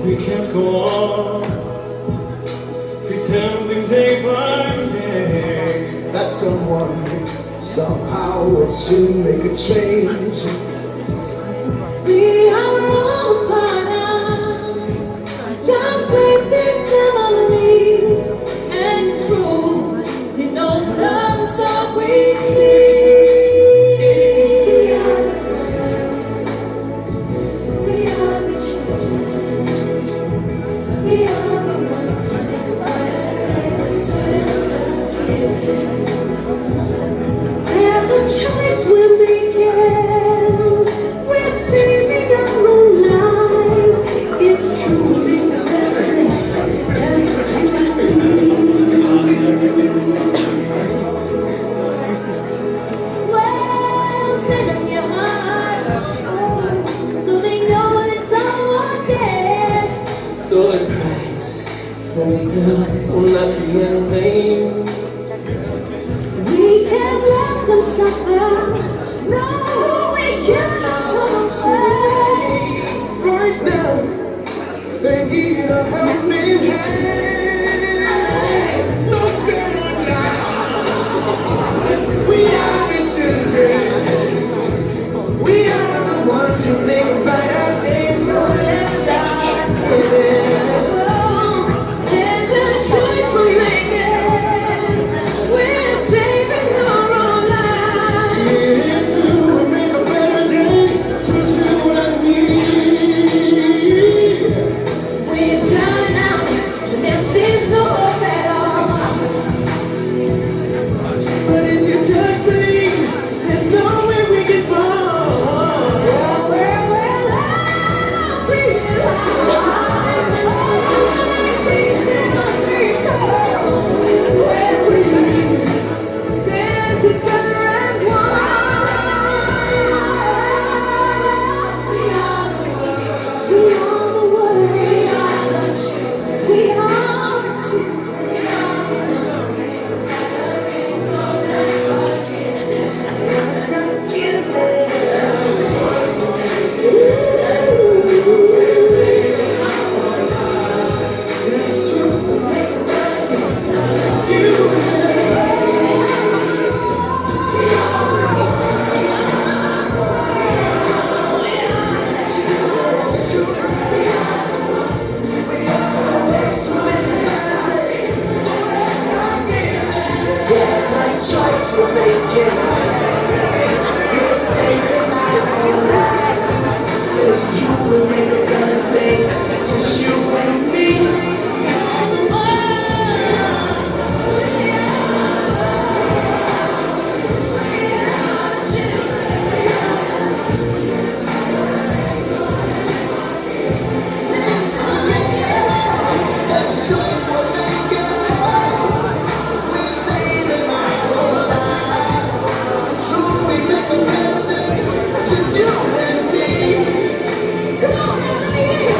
We can't go on pretending day by day that someone somehow will soon make a change. We are all part of God's great big family, and true, you know, love's all we need. We are the children. We are the ones who make a better day. So let's not give in. There's a choice we're making. We're saving our own lives. It's true, we'll make a better day. Just you and me. Well, set up your heart, so they know that someone cares. So the price for love will not be in vain. We can't let them suffer. No, we cannot tolerate. Right now, they need a helping hand. No fear now. We are the children. We are the ones who make a brighter day. So let's start living. There's a choice we're making. We're saving our own lives. It's you who make a better day. Just you and me. We've done out. There seems no hope at all. But if you just believe, there's no way we can fall. We're lost. We're stand together as one. We are the world. We are the world. We are the children. We are the children. We are the ones who make a better day. So let's start giving. Stop giving. It's true. We'll make a better day. It's you. There's a choice we're making. We're saving our own lives. It's true, we'll make a better day. Just you and me. There's a choice we're making. We're saving our own lives. It's true, we make a better day. Just you and me. Come on, let me hear you.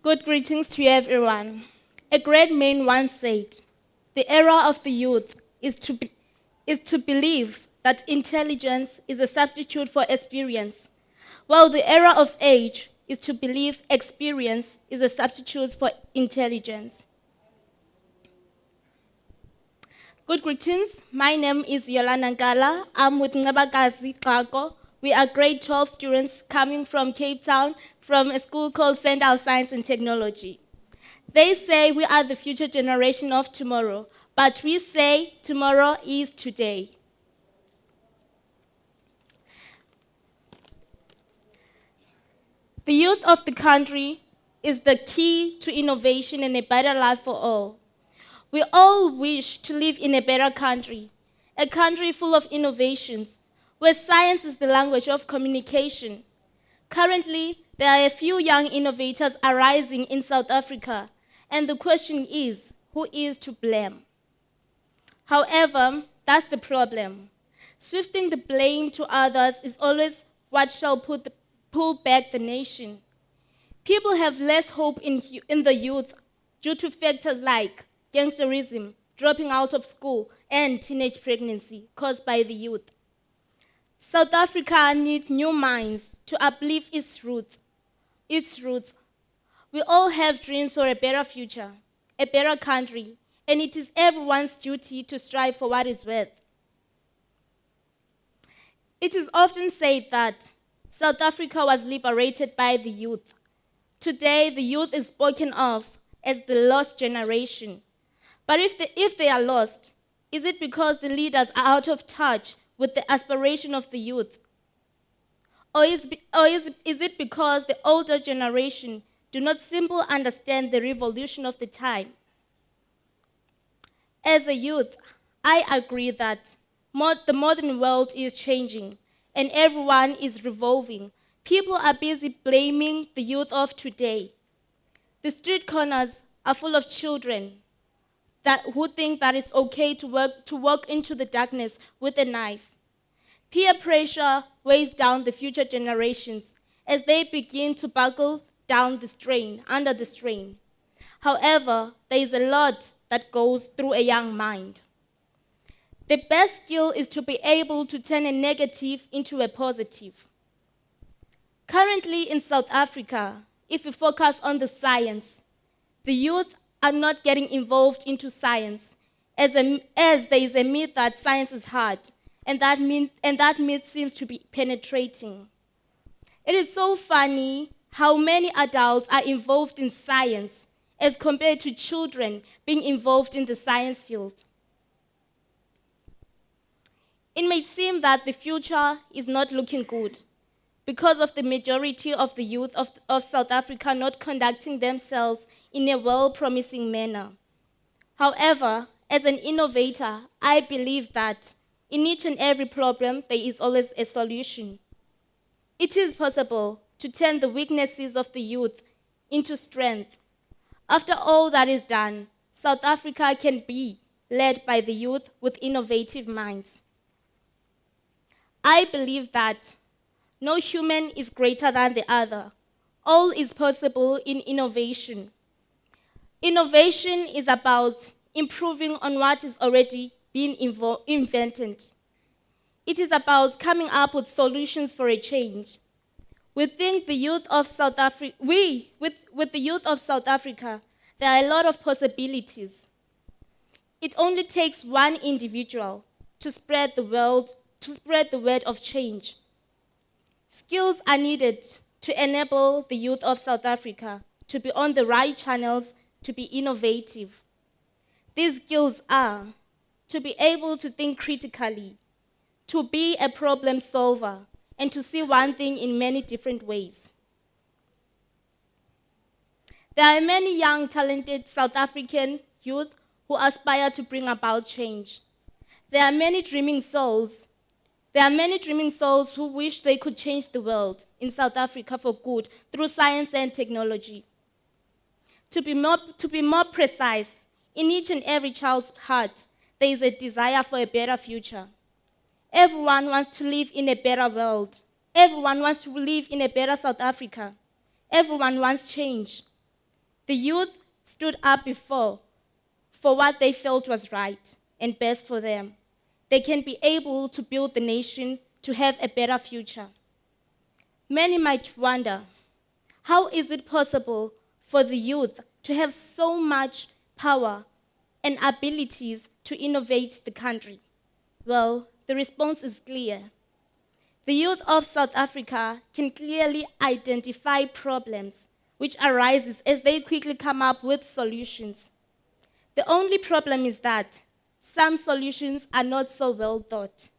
Good greetings to you, everyone. A great man once said, "The era of the youth is to believe that intelligence is a substitute for experience, while the era of age is to believe experience is a substitute for intelligence." Good greetings. My name is Yolanda Nkala. I'm with Ngabakazi Kako We are grade 12 students coming from Cape Town from a school called Center of Science and Technology. They say we are the future generation of tomorrow, but we say tomorrow is today. The youth of the country is the key to innovation and a better life for all. We all wish to live in a better country, a country full of innovations, where science is the language of communication. Currently, there are a few young innovators arising in South Africa, and the question is, who is to blame? However, that's the problem. Shifting the blame to others is always what shall pull back the nation. People have less hope in the youth due to factors like gangsterism, dropping out of school, and teenage pregnancy caused by the youth. South Africa needs new minds to uplift its roots. We all have dreams for a better future, a better country, and it is everyone's duty to strive for what is worth. It is often said that South Africa was liberated by the youth. Today, the youth is spoken of as the lost generation. But if they are lost, is it because the leaders are out of touch with the aspiration of the youth? Or is it because the older generation do not simply understand the revolution of the time? As a youth, I agree that the modern world is changing and everyone is revolving. People are busy blaming the youth of today. The street corners are full of children who think that it's okay to walk into the darkness with a knife. Peer pressure weighs down the future generations as they begin to buckle down under the strain. However, there is a lot that goes through a young mind. The best skill is to be able to turn a negative into a positive. Currently in South Africa, if we focus on the science, the youth are not getting involved into science as there is a myth that science is hard, and that myth seems to be penetrating. It is so funny how many adults are involved in science as compared to children being involved in the science field. It may seem that the future is not looking good because of the majority of the youth of South Africa not conducting themselves in a well-promising manner. However, as an innovator, I believe that in each and every problem, there is always a solution. It is possible to turn the weaknesses of the youth into strength. After all that is done, South Africa can be led by the youth with innovative minds. I believe that no human is greater than the other. All is possible in innovation. Innovation is about improving on what is already being invented. It is about coming up with solutions for a change. With the youth of South Africa, there are a lot of possibilities. It only takes one individual to spread the word of change. Skills are needed to enable the youth of South Africa to be on the right channels, to be innovative. These skills are to be able to think critically, to be a problem solver, and to see one thing in many different ways. There are many young, talented South African youth who aspire to bring about change. There are many dreaming souls who wish they could change the world in South Africa for good through science and technology. To be more precise, in each and every child's heart, there is a desire for a better future. Everyone wants to live in a better world. Everyone wants to live in a better South Africa. Everyone wants change. The youth stood up before for what they felt was right and best for them. They can be able to build the nation to have a better future. Many might wonder, how is it possible for the youth to have so much power and abilities to innovate the country? Well, the response is clear. The youth of South Africa can clearly identify problems which arises as they quickly come up with solutions. The only problem is that some solutions are not so well thought,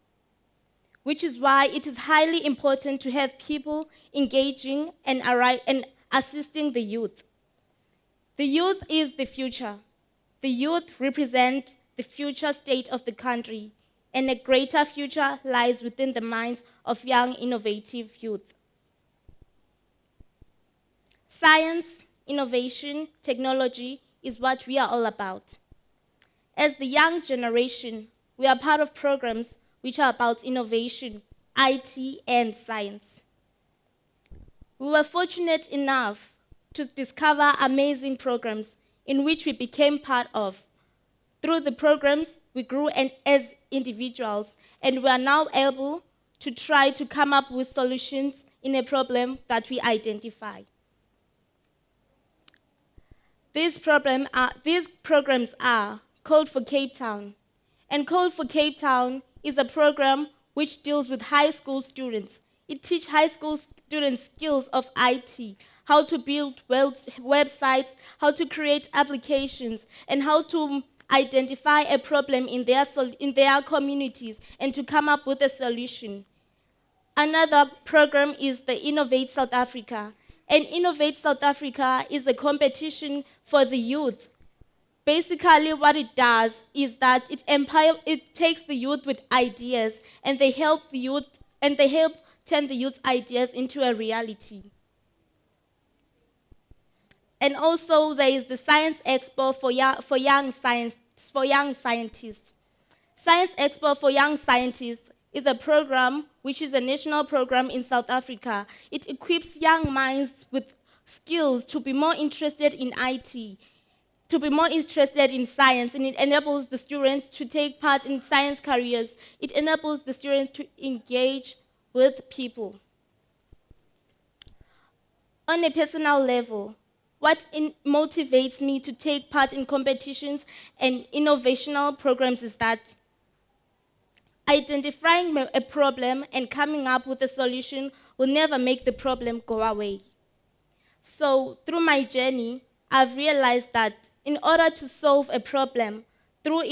which is why it is highly important to have people engaging and assisting the youth. The youth is the future. The youth represents the future state of the country, and a greater future lies within the minds of young, innovative youth. Science, innovation, technology is what we are all about. As the young generation, we are part of programs which are about innovation, IT, and science. We were fortunate enough to discover amazing programs in which we became part of. Through the programs, we grew as individuals, and we are now able to try to come up with solutions in a problem that we identify. These programs are Code for Cape Town. And Code for Cape Town is a program which deals with high school students. It teaches high school students skills of IT, how to build websites, how to create applications, and how to identify a problem in their communities and to come up with a solution. Another program is the Innovate South Africa. And Innovate South Africa is a competition for the youth. Basically, what it does is that it takes the youth with ideas, and they help turn the youth's ideas into a reality. And also, there is the Science Expo for young scientists. Science Expo for Young Scientists is a program which is a national program in South Africa. It equips young minds with skills to be more interested in IT, to be more interested in science, and it enables the students to take part in science careers. It enables the students to engage with people. On a personal level, what motivates me to take part in competitions and innovational programs is that identifying a problem and coming up with a solution will never make the problem go away. So through my journey, I've realized that in order to solve a problem through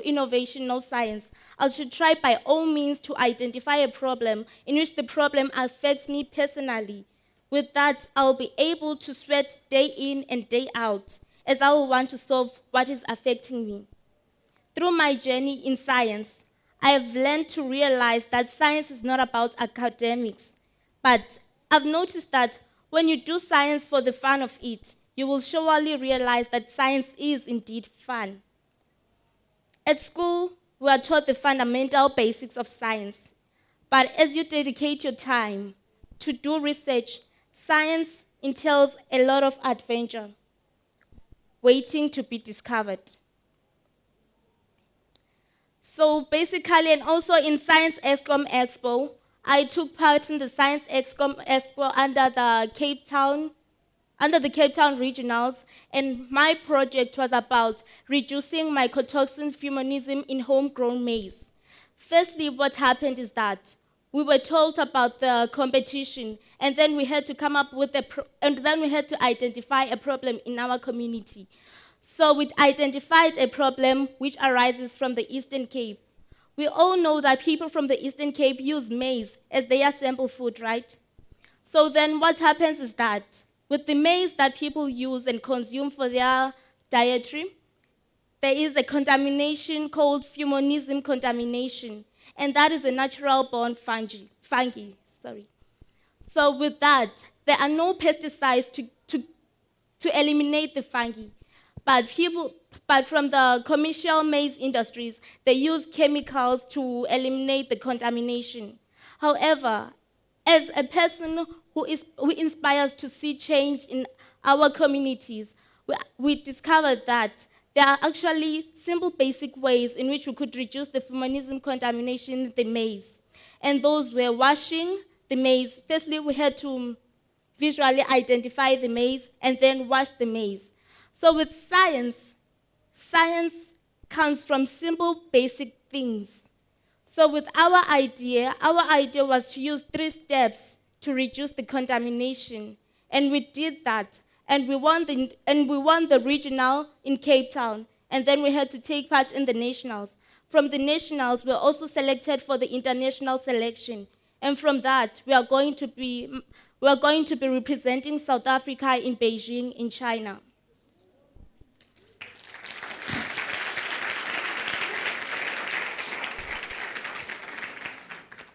innovation or science, I should try by all means to identify a problem in which the problem affects me personally. With that, I'll be able to sweat day in and day out, as I will want to solve what is affecting me. Through my journey in science, I have learned to realize that science is not about academics, but I've noticed that when you do science for the fun of it, you will surely realize that science is indeed fun. At school, we are taught the fundamental basics of science, but as you dedicate your time to do research, science entails a lot of adventure, waiting to be discovered. So basically, and also in Science Expo, I took part in the Science Expo under the Cape Town regionals, and my project was about reducing mycotoxin fumonism in homegrown maize. Firstly, what happened is that we were told about the competition, and then we had to come up with identify a problem in our community. So we identified a problem which arises from the Eastern Cape. We all know that people from the Eastern Cape use maize as their sample food, right? So then what happens is that with the maize that people use and consume for their dietary, there is a contamination called fumonism contamination, and that is a natural-born fungi. So with that, there are no pesticides to eliminate the fungi, but from the commercial maize industries, they use chemicals to eliminate the contamination. However, as a person who inspires to see change in our communities, we discovered that there are actually simple basic ways in which we could reduce the fumonism contamination in the maize. And those were washing the maize. Firstly, we had to visually identify the maize and then wash the maize. So with science comes from simple basic things. So with our idea was to use 3 steps to reduce the contamination. And we did that. And we won the regional in Cape Town. And then we had to take part in the nationals. From the nationals, we were also selected for the international selection. And from that, we are going to be representing South Africa in Beijing, in China.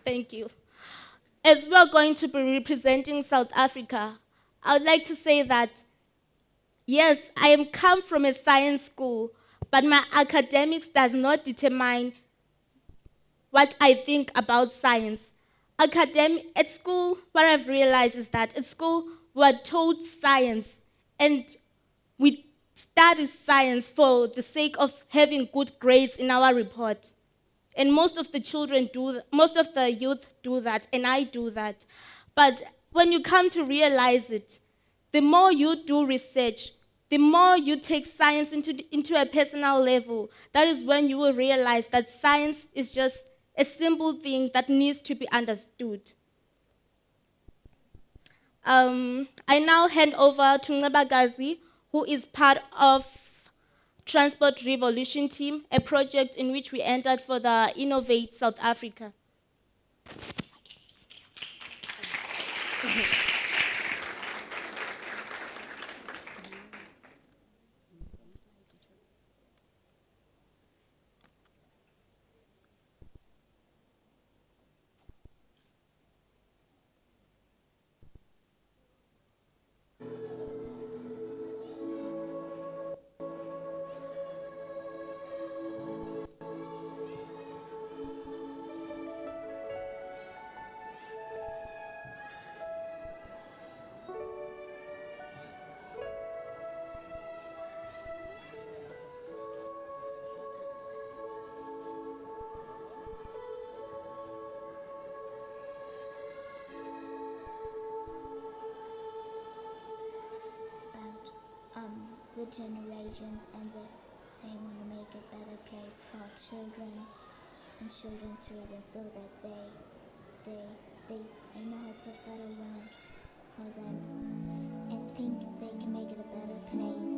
Thank you. As we are going to be representing South Africa, I would like to say that, yes, I am come from a science school, but my academics does not determine what I think about science. At school, what I've realized is that at school, we're taught science, and we study science for the sake of having good grades in our report. And most of the youth do that, and I do that. But when you come to realize it, the more you do research, the more you take science into a personal level, that is when you will realize that science is just a simple thing that needs to be understood. I now hand over to Ncebagazi, who is part of Transport Revolution Team, a project in which we entered for the Innovate South Africa. The generation and the team want to make a better place for children and children to feel that they know how to put better around for them and think they can make it a better place.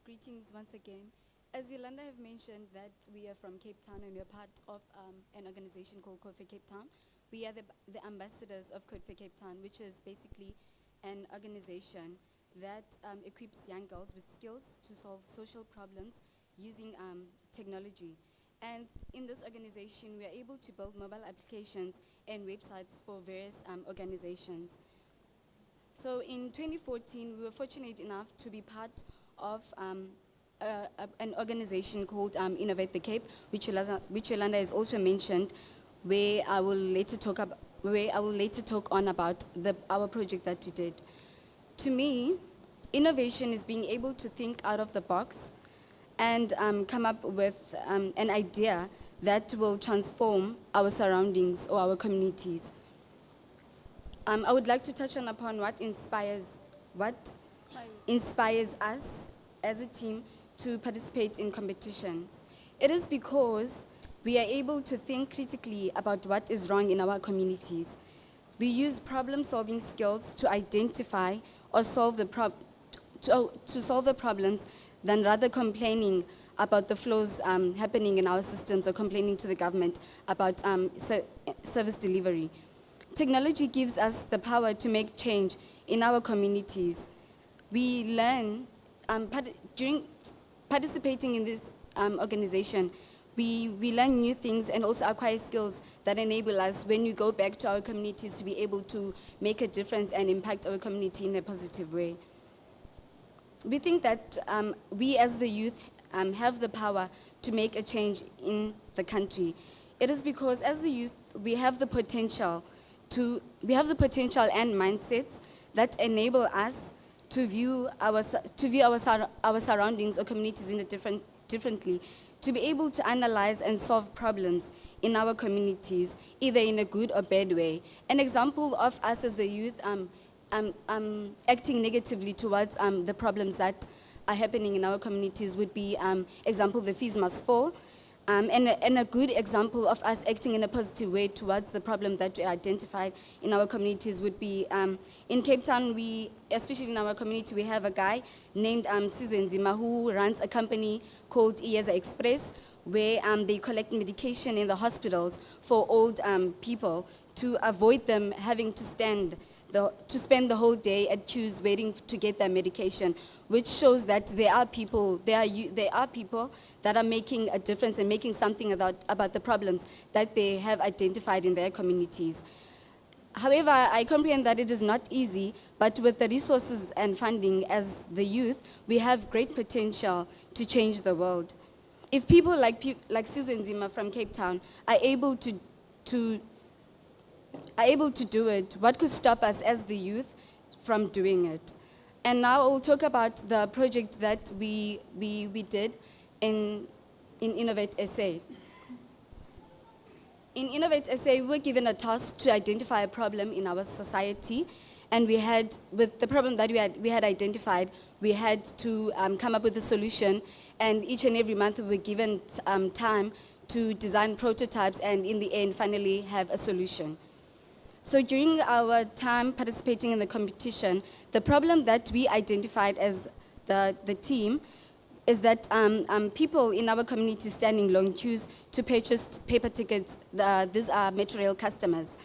Greetings once again. As Yolanda have mentioned that we are from Cape Town and we are part of an organization called Code for Cape Town. We are the ambassadors of Code for Cape Town, which is basically an organization that equips young girls with skills to solve social problems using technology. And in this organization, we are able to build mobile applications and websites for various organizations. So in 2014, we were fortunate enough to be part of an organization called Innovate the Cape, which Yolanda has also mentioned, where I will later talk on about our project that we did. To me, innovation is being able to think out of the box and come up with an idea that will transform our surroundings or our communities. I would like to touch on upon what inspires us as a team to participate in competitions. It is because we are able to think critically about what is wrong in our communities. We use problem-solving skills to identify or solve the problems than rather complaining about the flaws happening in our systems or complaining to the government about service delivery. Technology gives us the power to make change in our communities. We learn, during participating in this organization, we learn new things and also acquire skills that enable us when we go back to our communities to be able to make a difference and impact our community in a positive way. We think that we as the youth have the power to make a change in the country. It is because as the youth, we have the potential and mindsets that enable us to view our surroundings or communities in differently, to be able to analyze and solve problems in our communities, either in a good or bad way. An example of us as the youth acting negatively towards the problems that are happening in our communities would be, example, the fees must fall. And a good example of us acting in a positive way towards the problem that we identified in our communities would be, in Cape Town, especially in our community, we have a guy named Scifest who runs a company called Iyeza Express, where they collect medication in the hospitals for old people to avoid them having to spend the whole day at queues waiting to get their medication, which shows that there are people that are making a difference and making something about the problems that they have identified in their communities. However, I comprehend that it is not easy, but with the resources and funding as the youth, we have great potential to change the world. If people like Scifest from Cape Town are able to do it, what could stop us as the youth from doing it? And now I'll talk about the project that we did in Innovate SA. In Innovate SA, we were given a task to identify a problem in our society, and with the problem that we had identified, we had to come up with a solution, and each and every month we were given time to design prototypes and in the end finally have a solution. So during our time participating in the competition, the problem that we identified as the team is that people in our community stand in long queues to purchase paper tickets. These are metro rail customers.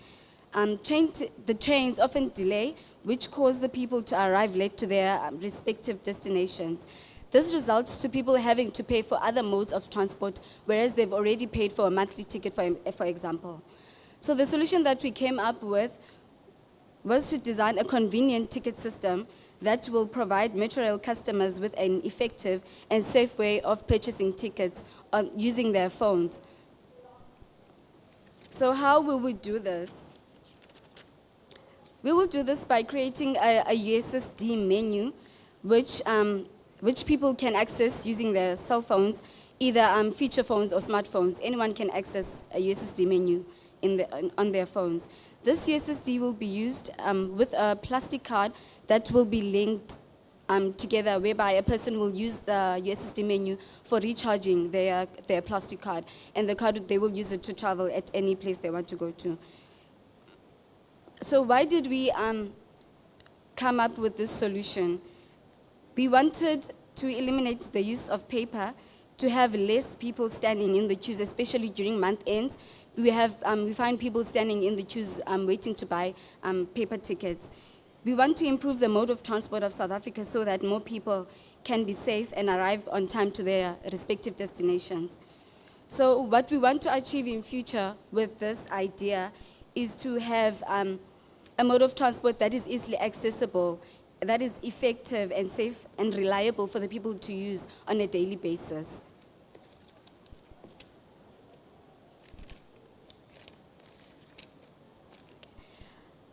The trains often delay, which cause the people to arrive late to their respective destinations. This results to people having to pay for other modes of transport, whereas they've already paid for a monthly ticket, for example. So the solution that we came up with was to design a convenient ticket system that will provide metro rail customers with an effective and safe way of purchasing tickets using their phones. So how will we do this? We will do this by creating a USSD menu, which people can access using their cell phones, either feature phones or smartphones. Anyone can access a USSD menu on their phones. This USSD will be used with a plastic card that will be linked together, whereby a person will use the USSD menu for recharging their plastic card, and the card, they will use it to travel at any place they want to go to. So why did we come up with this solution? We wanted to eliminate the use of paper, to have less people standing in the queues, especially during month ends. We find people standing in the queues waiting to buy paper tickets. We want to improve the mode of transport of South Africa so that more people can be safe and arrive on time to their respective destinations. So what we want to achieve in future with this idea is to have a mode of transport that is easily accessible, that is effective and safe and reliable for the people to use on a daily basis.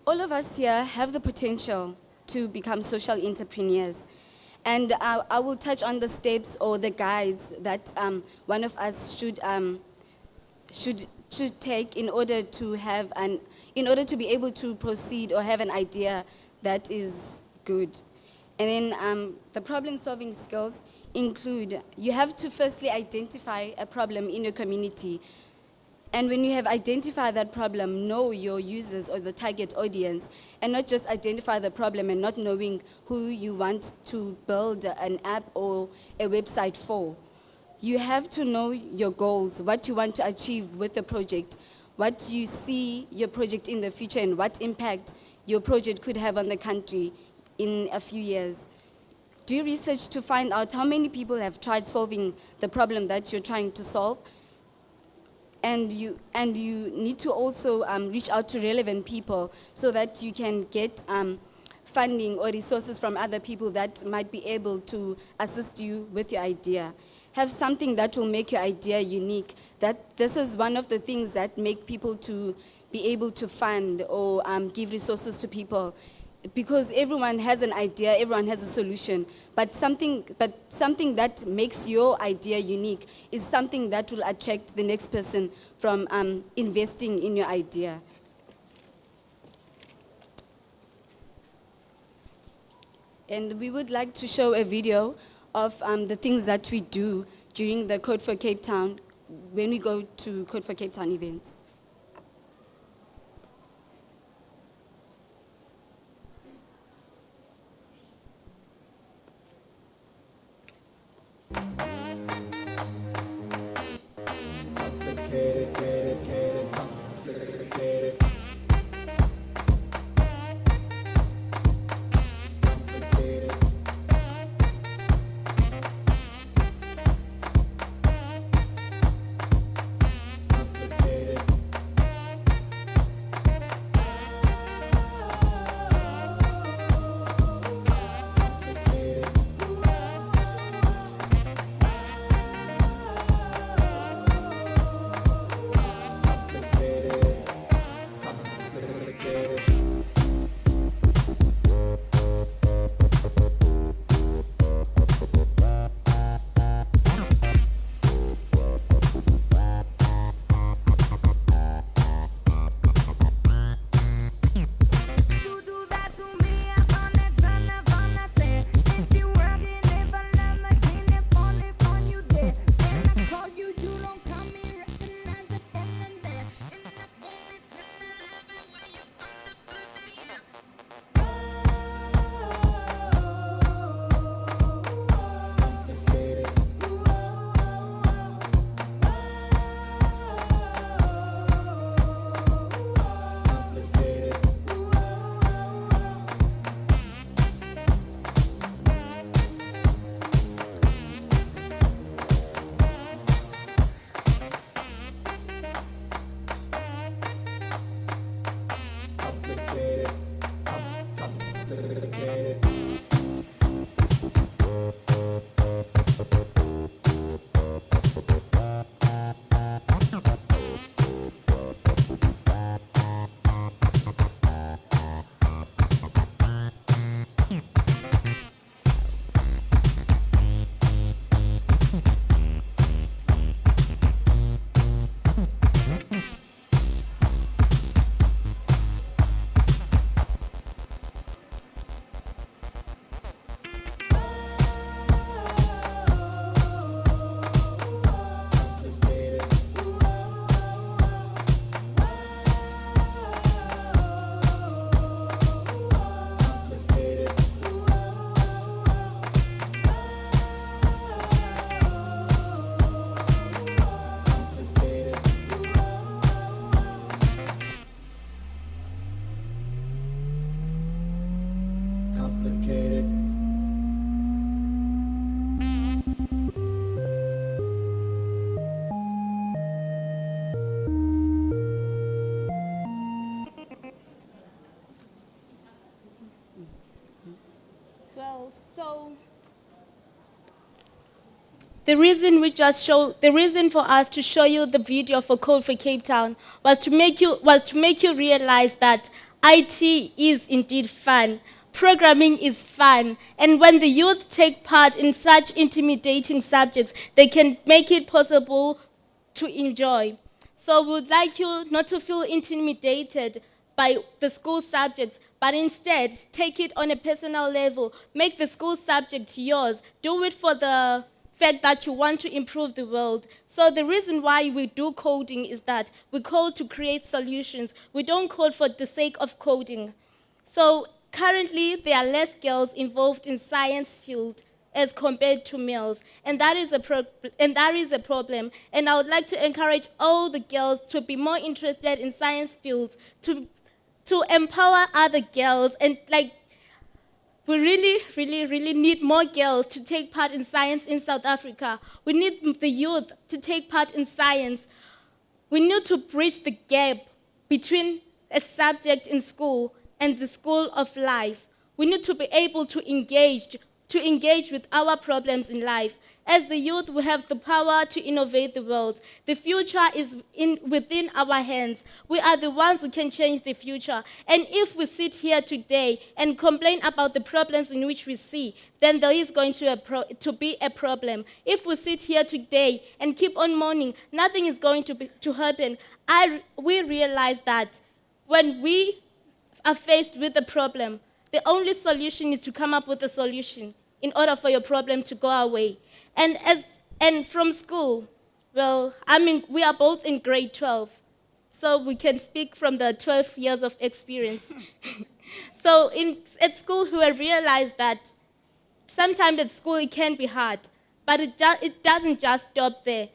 All of us here have the potential to become social entrepreneurs. And I will touch on the steps or the guides that one of us should take in order to be able to proceed or have an idea that is good. And then the problem-solving skills include, you have to firstly identify a problem in your community. And when you have identified that problem, know your users or the target audience, and not just identify the problem and not knowing who you want to build an app or a website for. You have to know your goals, what you want to achieve with the project, what you see your project in the future, and what impact your project could have on the country in a few years. Do research to find out how many people have tried solving the problem that you're trying to solve. And you need to also reach out to relevant people so that you can get funding or resources from other people that might be able to assist you with your idea. Have something that will make your idea unique. This is one of the things that make people to be able to fund or give resources to people. Because everyone has an idea, everyone has a solution, but something that makes your idea unique is something that will attract the next person from investing in your idea. And we would like to show a video of the things that we do during the Code for Cape Town, when we go to Code for Cape Town events. Complicated. the reason for us to show you the video for Code for Cape Town was to make you realize that IT is indeed fun. Programming is fun, and when the youth take part in such intimidating subjects, they can make it possible to enjoy. So we would like you not to feel intimidated by the school subjects, but instead take it on a personal level. Make the school subject yours. Do it for the fact that you want to improve the world. So the reason why we do coding is that we code to create solutions. We don't code for the sake of coding. So currently, there are less girls involved in science field as compared to males, and that is a problem. And I would like to encourage all the girls to be more interested in science fields, to empower other girls, and we really need more girls to take part in science in South Africa. We need the youth to take part in science. We need to bridge the gap between a subject in school and the school of life. We need to be able to engage with our problems in life. As the youth, we have the power to innovate the world. The future is within our hands. We are the ones who can change the future. And if we sit here today and complain about the problems in which we see, then there is going to be a problem. If we sit here today and keep on mourning, nothing is going to happen. We realize that when we are faced with a problem, the only solution is to come up with a solution in order for your problem to go away. And from school, well, we are both in grade 12, so we can speak from the 12 years of experience. So at school, we have realized that sometimes at school it can be hard, but it doesn't just stop there.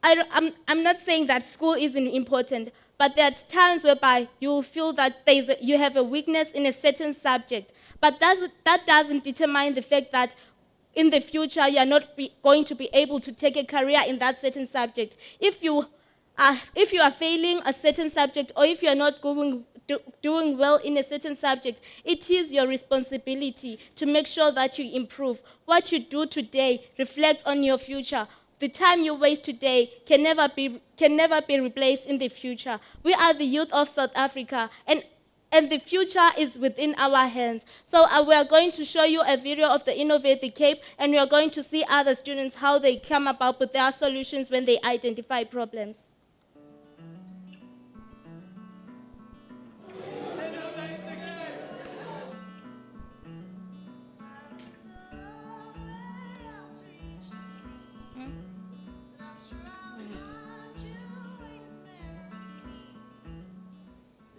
I'm not saying that school isn't important, but there's times whereby you will feel that you have a weakness in a certain subject. But that doesn't determine the fact that in the future you are not going to be able to take a career in that certain subject. If you are failing a certain subject, or if you are not doing well in a certain subject, it is your responsibility to make sure that you improve. What you do today reflects on your future. The time you waste today can never be replaced in the future. We are the youth of South Africa, and the future is within our hands. So we are going to show you a video of the Innovate the Cape, and we are going to see other students how they come about with their solutions when they identify problems.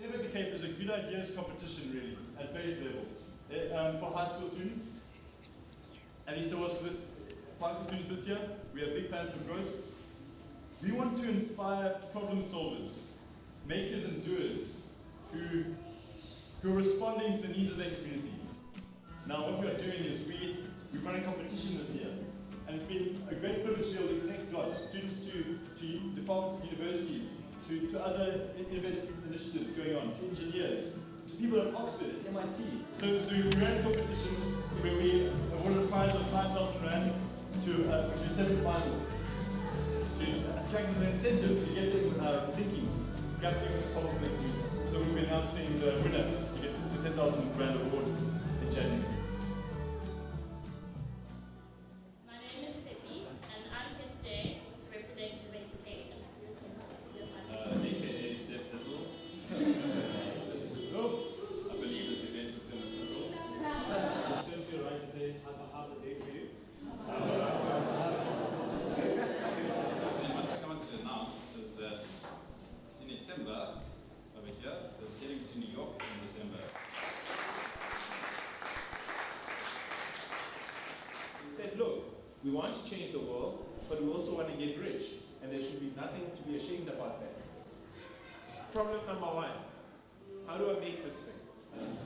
Innovate the Cape is a good ideas competition, really, at base level, for high school students. At least it was for this, for high school students this year. We have big plans for growth. We want to inspire problem solvers, makers and doers, who are responding to the needs of their community. Now, what we are doing is we've run a competition this year, and it's been a great privilege to be able to connect dots, students to departments and universities, to other innovative initiatives going on, to engineers, to people at Oxford, at MIT. So we ran a competition where we awarded a prize of 5,000 Rand to 7 finalists, to attract as an incentive to get them thinking, grappling with the problems of the community. So we'll be announcing the winner to get the 10,000 Rand award in January. My name is Tippy, and I'm here today to represent Innovate the Cape as AKA Steph Dizzle. I believe this event is going to sizzle. Turn to your right and say, have a day for you. What I want to announce is that Senior Timber over here is heading to New York in December. We said, look, we want to change the world, but we also want to get rich, and there should be nothing to be ashamed about that. Problem number one, how do I make this thing?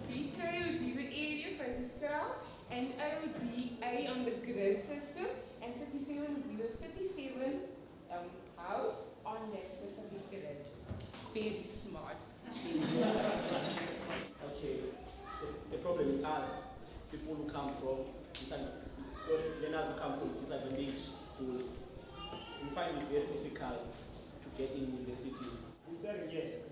BK would be the area for the spell, and O would be A on the grid system, and 37 would be the 37 house on that specific grid. Very smart. Okay, the problem is us, people who come from learners who come from disadvantaged schools, we find it very difficult to get in university. We started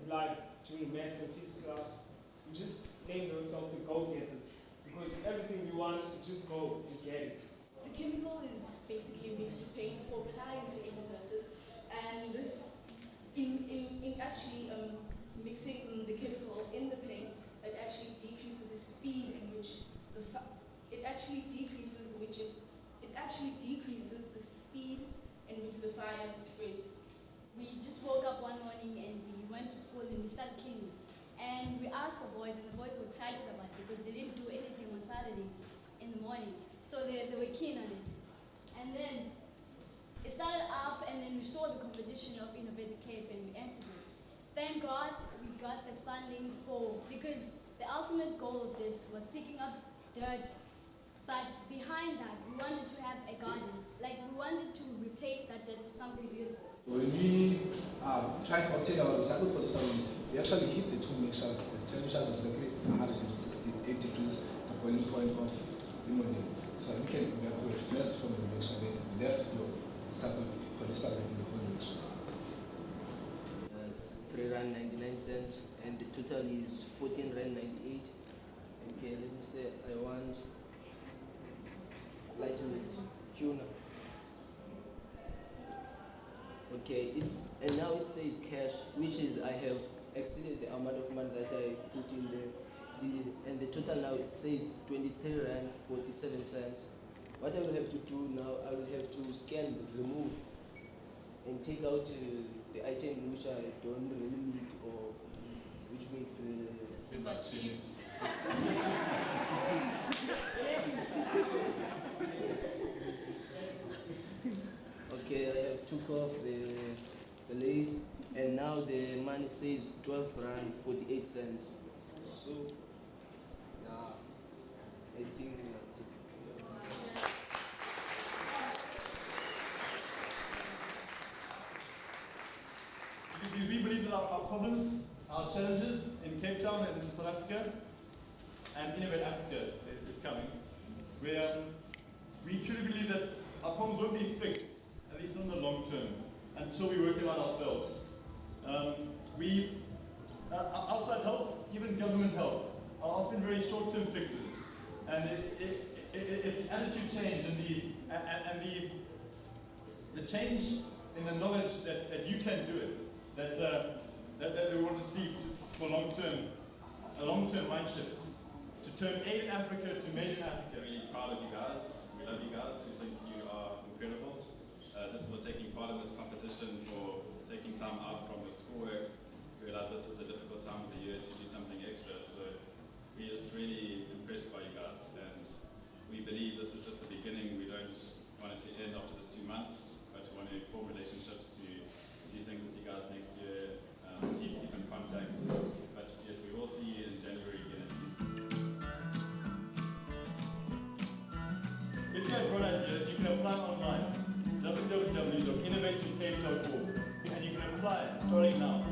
like doing maths and physics class. We just named ourselves the go-getters because everything we want, we just go and get it. The chemical is basically mixed with paint for applying to any surface, and this, in actually mixing the chemical in the paint, it actually decreases the speed in which it actually decreases the speed in which the fire spreads. We just woke up one morning and we went to school and we started cleaning. And we asked the boys, and the boys were excited about it because they didn't do anything on Saturdays in the morning. So they were keen on it. And then it started up, and then we saw the competition of Innovative Cape and we entered it. Thank God we got the funding because the ultimate goal of this was picking up dirt. But behind that, we wanted to have a gardens. Like, we wanted to replace that dirt with something beautiful. When we tried to obtain our recycled polyester, we actually hit the two mixtures. The temperature is exactly 168 degrees, the boiling point of ammonia. So we can evaporate first from the mixture, then left your recycled polyester in the whole mixture. It's R3.99, and the total is R14.98. Okay, let me say I want lightweight tuna. Okay, and now it says cash, which is I have exceeded the amount of money that I put in and the total now it says R23.47. What I will have to do now, I will have to scan, remove, and take out the item which I don't really need or which makes Super chips. Okay, I have took off the lace, and now the money says R12.48. So, yeah, I think that's it. We believe that our problems, our challenges in Cape Town and in South Africa, and Innovate Africa is coming. We truly believe that our problems won't be fixed, at least not in the long term, until we work them out ourselves. Outside help, even government help, are often very short-term fixes, and it's the attitude change and the change in the knowledge that you can do it that we want to see for a long-term mind shift to turn aid in Africa to made in Africa. Really proud of you guys. We love you guys. We think you are incredible. Just for taking part in this competition, for taking time out from your schoolwork. We realize this is a difficult time of the year to do something extra. So we're just really impressed by you guys, and we believe this is just the beginning. We don't want it to end after this 2 months, but we want to form relationships to do things with you guys next year. Please keep in contact. But yes, we will see you in January again at least. If you have broad ideas, you can apply online, www.innovatecape.org, and you can apply starting now.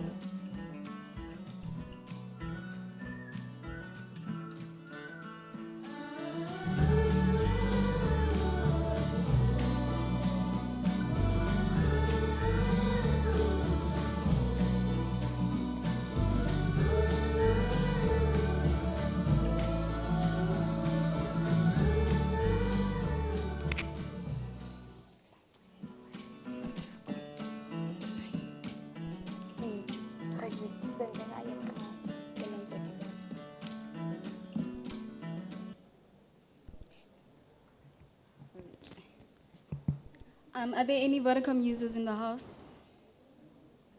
Are there any Vodacom users in the house?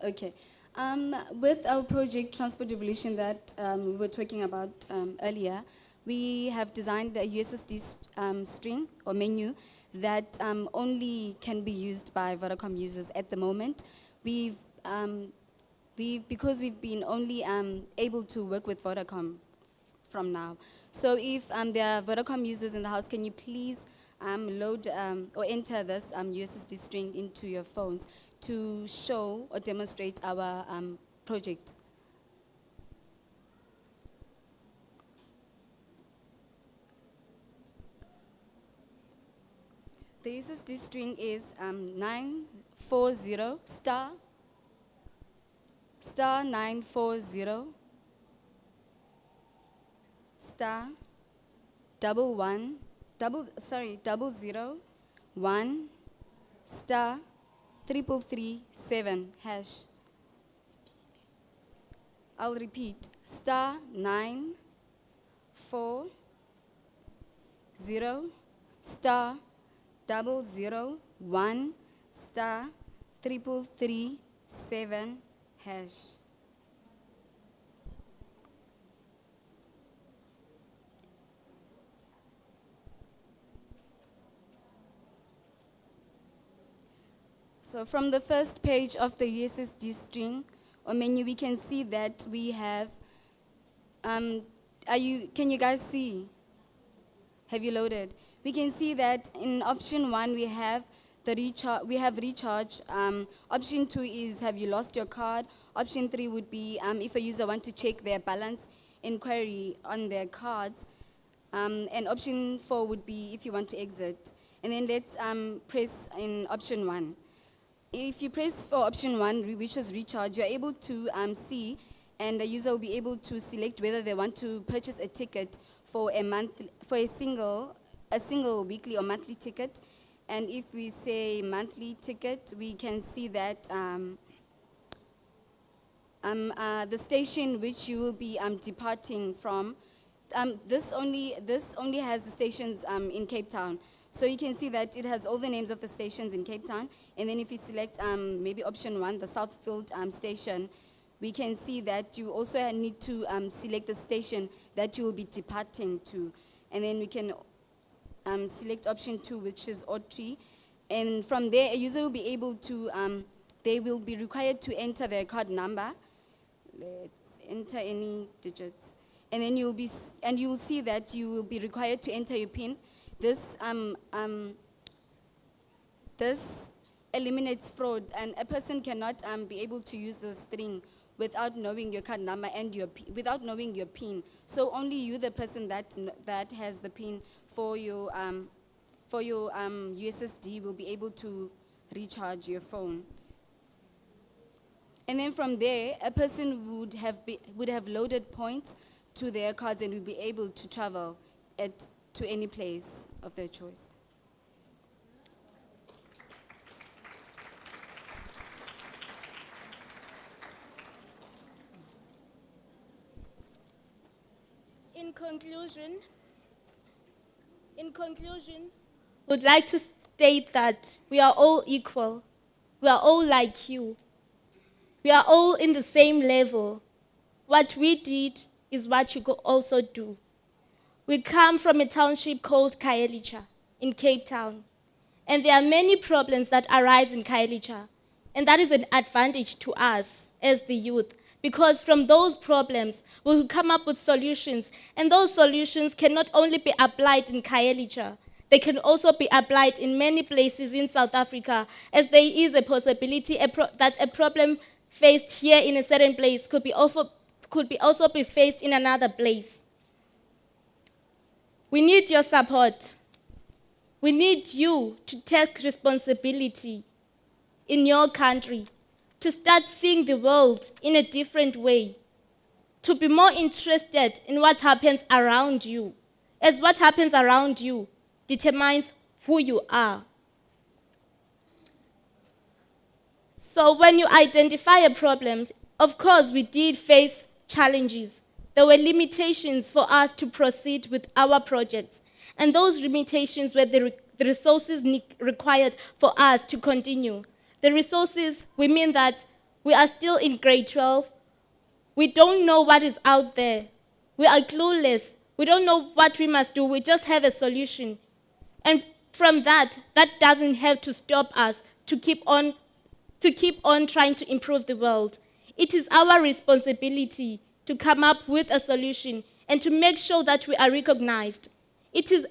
Okay. With our project Transport Revolution that we were talking about earlier, we have designed a USSD string or menu that only can be used by Vodacom users at the moment. Because we've been only able to work with Vodacom from now. So if there are Vodacom users in the house, can you please load or enter this USSD string into your phones to show or demonstrate our project. The USSD string is 940 star 940 star 001 star 3337 hash. I'll repeat, star 940 star 001 star 3337 hash. So from the first page of the USSD string or menu, we can see that we have, can you guys see? Have you loaded? We can see that in option 1 we have recharge. Option 2 is have you lost your card? Option 3 would be if a user wants to check their balance inquiry on their cards. And option 4 would be if you want to exit. And then let's press in option 1. If you press for option 1, which is recharge, you're able to see, and the user will be able to select whether they want to purchase a ticket for a single weekly or monthly ticket. And if we say monthly ticket, we can see that the station which you will be departing from, this only has the stations in Cape Town. So you can see that it has all the names of the stations in Cape Town. And then if you select maybe option 1, the Southfield station, we can see that you also need to select the station that you will be departing to. And then we can select option 2, which is Autry. And from there, a user will be able to, they will be required to enter their card number. Let's enter any digits. And then you will see that you will be required to enter your PIN. This eliminates fraud, and a person cannot be able to use the string without knowing your card number and without knowing your PIN. So only you, the person that has the PIN for your USSD, will be able to recharge your phone. And then from there, a person would have loaded points to their cards and would be able to travel to any place of their choice. In conclusion, would like to state that we are all equal. We are all like you. We are all in the same level. What we did is what you could also do. We come from a township called Khayelitsha in Cape Town. And there are many problems that arise in Khayelitsha. And that is an advantage to us as the youth, because from those problems, we'll come up with solutions. And those solutions can not only be applied in Khayelitsha, they can also be applied in many places in South Africa, as there is a possibility that a problem faced here in a certain place could also be faced in another place. We need your support. We need you to take responsibility in your country, to start seeing the world in a different way, to be more interested in what happens around you, as what happens around you determines who you are. So when you identify a problem, of course we did face challenges. There were limitations for us to proceed with our projects. And those limitations were the resources required for us to continue. The resources, we mean that we are still in grade 12. We don't know what is out there. We are clueless. We don't know what we must do. We just have a solution. And from that doesn't have to stop us to keep on trying to improve the world. It is our responsibility to come up with a solution and to make sure that we are recognized. It is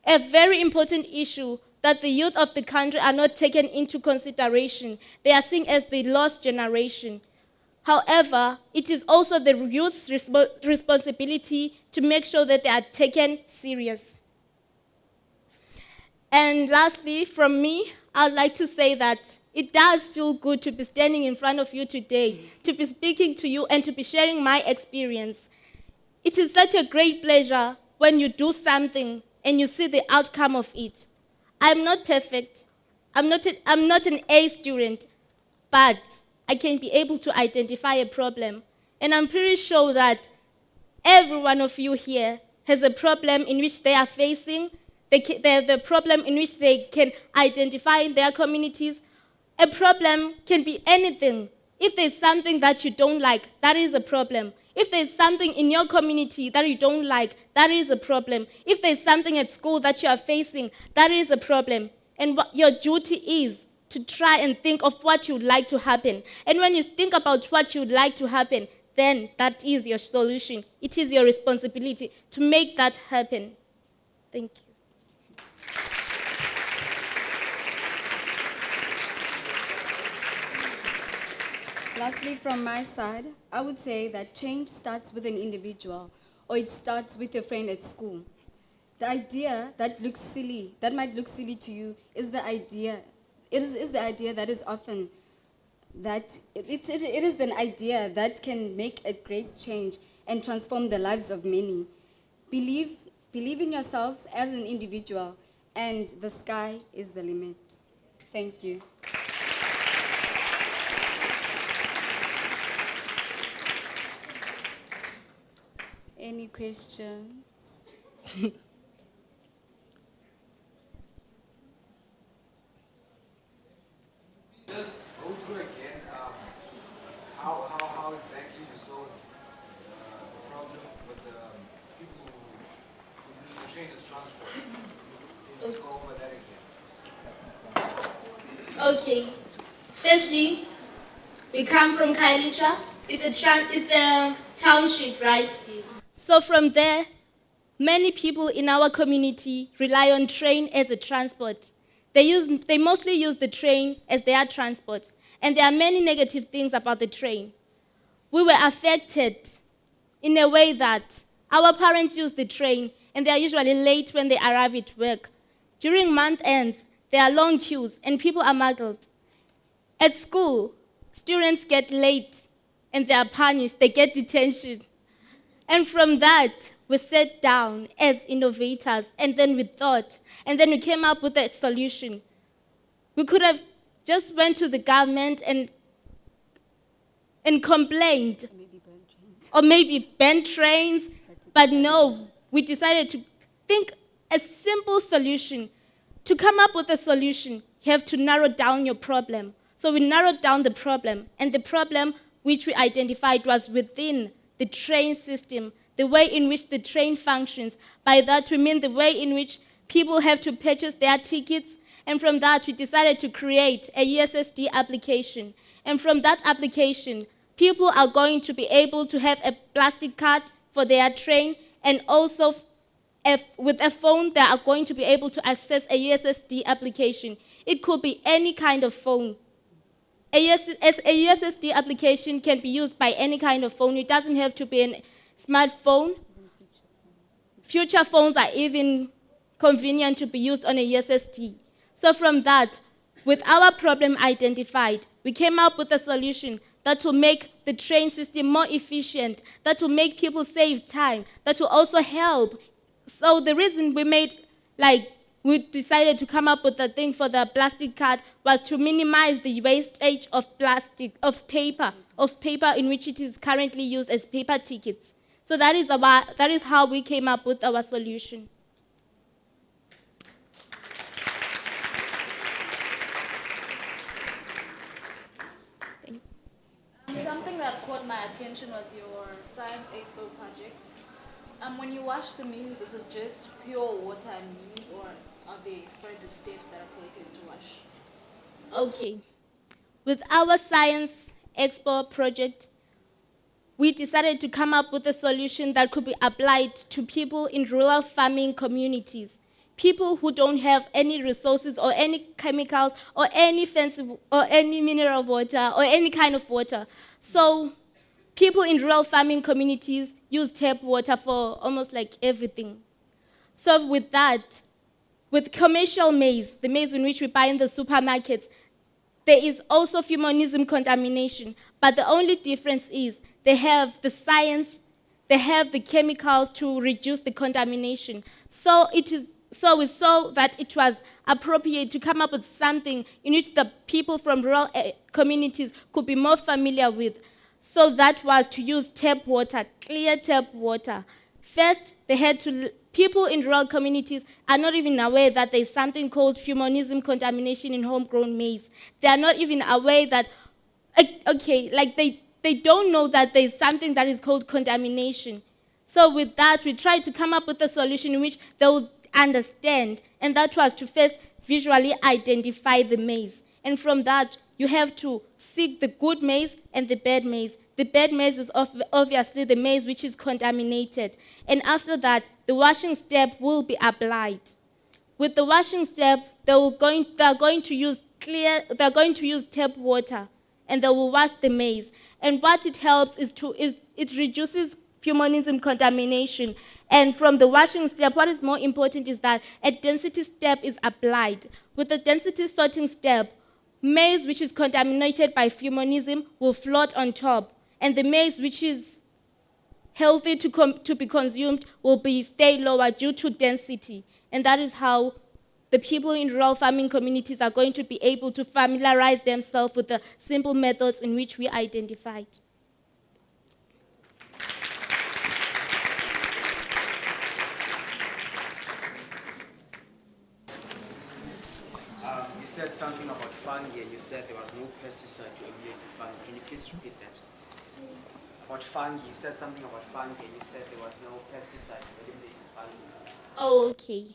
a very important issue that the youth of the country are not taken into consideration. They are seen as the lost generation. However, it is also the youth's responsibility to make sure that they are taken serious. And lastly, from me, I'd like to say that it does feel good to be standing in front of you today, to be speaking to you and to be sharing my experience. It is such a great pleasure when you do something and you see the outcome of it. I'm not perfect. I'm not an A student, but I can be able to identify a problem. And I'm pretty sure that every one of you here has a problem in which they are facing, the problem in which they can identify in their communities. A problem can be anything. If there's something that you don't like, that is a problem. If there's something in your community that you don't like, that is a problem. If there's something at school that you are facing, that is a problem. And what your duty is to try and think of what you would like to happen. And when you think about what you would like to happen, then that is your solution. It is your responsibility to make that happen. Thank you. Lastly, from my side, I would say that change starts with an individual, or it starts with your friend at school. The idea that looks silly, that might look silly to you, is the idea. It is the idea that is often that it is an idea that can make a great change and transform the lives of many. Believe in yourselves as an individual, and the sky is the limit. Thank you. Any questions? Just go through again how exactly you solved the problem with the people who use the train as transport. Can you just go over that again? Okay. Firstly, we come from Kailicha. It's a township, right? So from there, many people in our community rely on train as a transport. They mostly use the train as their transport. And there are many negative things about the train. We were affected in a way that our parents use the train and they are usually late when they arrive at work. During month ends, there are long queues and people are muddled. At school, students get late and they are punished, they get detention. And from that, we sat down as innovators, and then we thought, and then we came up with a solution. We could have just went to the government and complained, or maybe banned trains, but no, we decided to think a simple solution. To come up with a solution, you have to narrow down your problem. So we narrowed down the problem, and the problem which we identified was within the train system, the way in which the train functions. By that, we mean the way in which people have to purchase their tickets. And from that, we decided to create a USSD application. And from that application, people are going to be able to have a plastic card for their train, and also with a phone, they are going to be able to access a USSD application. It could be any kind of phone. A USSD application can be used by any kind of phone. It doesn't have to be a smartphone. Future phones are even convenient to be used on a USSD. So from that, with our problem identified, we came up with a solution that will make the train system more efficient, that will make people save time, that will also help. So the reason we decided to come up with the thing for the plastic card was to minimize the wastage of plastic, of paper in which it is currently used as paper tickets. So that is how we came up with our solution. Something that caught my attention was your Science Expo project. When you wash the meals, is it just pure water and meals, or are there further steps that are taken to wash? Okay. With our Science Expo project, we decided to come up with a solution that could be applied to people in rural farming communities, people who don't have any resources or any chemicals or any fancy or any mineral water or any kind of water. So people in rural farming communities use tap water for almost like everything. So with that, with commercial maize, the maize in which we buy in the supermarkets, there is also fumonisim contamination, but the only difference is they have the science, they have the chemicals to reduce the contamination. So we saw that it was appropriate to come up with something in which the people from rural communities could be more familiar with. So that was to use tap water, clear tap water. First, people in rural communities are not even aware that there's something called fumonisim contamination in homegrown maize. They are not even aware that, they don't know that there's something that is called contamination. So with that, we tried to come up with a solution in which they would understand, and that was to first visually identify the maize. And from that, you have to seek the good maize and the bad maize. The bad maize is obviously the maize which is contaminated. And after that, the washing step will be applied. With the washing step, they're going to use tap water, and they will wash the maize. And what it helps is it reduces fumonisim contamination. And from the washing step, what is more important is that a density step is applied. With the density sorting step, maize which is contaminated by fumonisim will float on top, and the maize which is healthy to be consumed will stay lower due to density. And that is how the people in rural farming communities are going to be able to familiarize themselves with the simple methods in which we identified. You said something about fungi, and you said there was no pesticide to eliminate the fungi. Can you please repeat that? About fungi, you said something about fungi, and you said there was no pesticide to eliminate the fungi. Oh, okay.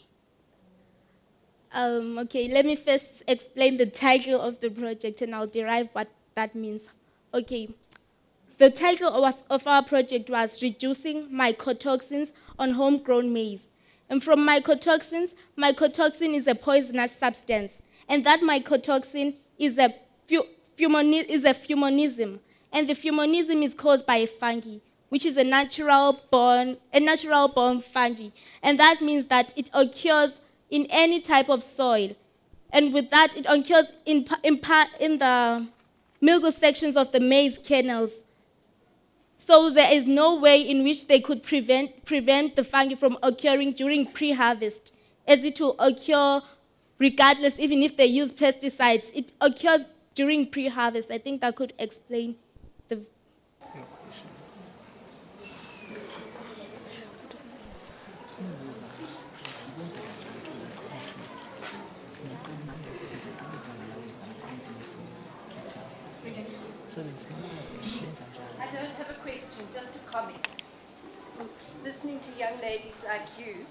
Okay, let me first explain the title of the project, and I'll derive what that means. Okay, the title of our project was Reducing Mycotoxins on Homegrown Maize. And from mycotoxin is a poisonous substance, and that mycotoxin is a fumonism, and the fumonism is caused by a fungi, which is a natural born fungi, and that means that it occurs in any type of soil, and with that it occurs in the milky sections of the maize kernels. So there is no way in which they could prevent the fungi from occurring during pre-harvest, as it will occur regardless, even if they use pesticides. It occurs during pre-harvest. I think that could explain the... I don't have a question, just a comment. Listening to young ladies like you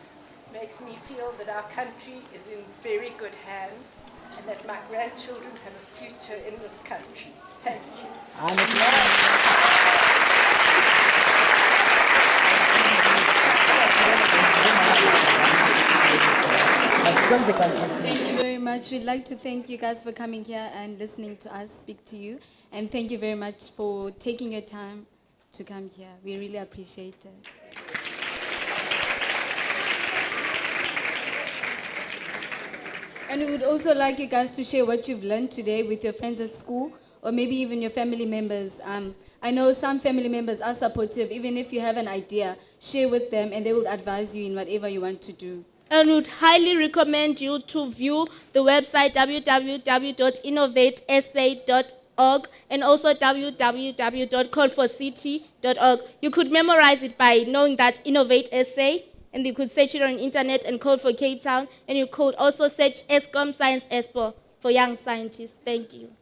makes me feel that our country is in very good hands and that my grandchildren have a future in this country. Thank you. Thank you very much. We'd like to thank you guys for coming here and listening to us speak to you. And thank you very much for taking your time to come here. We really appreciate it. And we would also like you guys to share what you've learned today with your friends at school, or maybe even your family members. I know some family members are supportive. Even if you have an idea, share with them and they will advise you in whatever you want to do. And would highly recommend you to view the website www.innovatesa.org and also www.callforcity.org. You could memorize it by knowing that Innovate SA, and you could search it on the internet and call for Cape Town, and you could also search ESCOM Science Expo for young scientists. Thank you.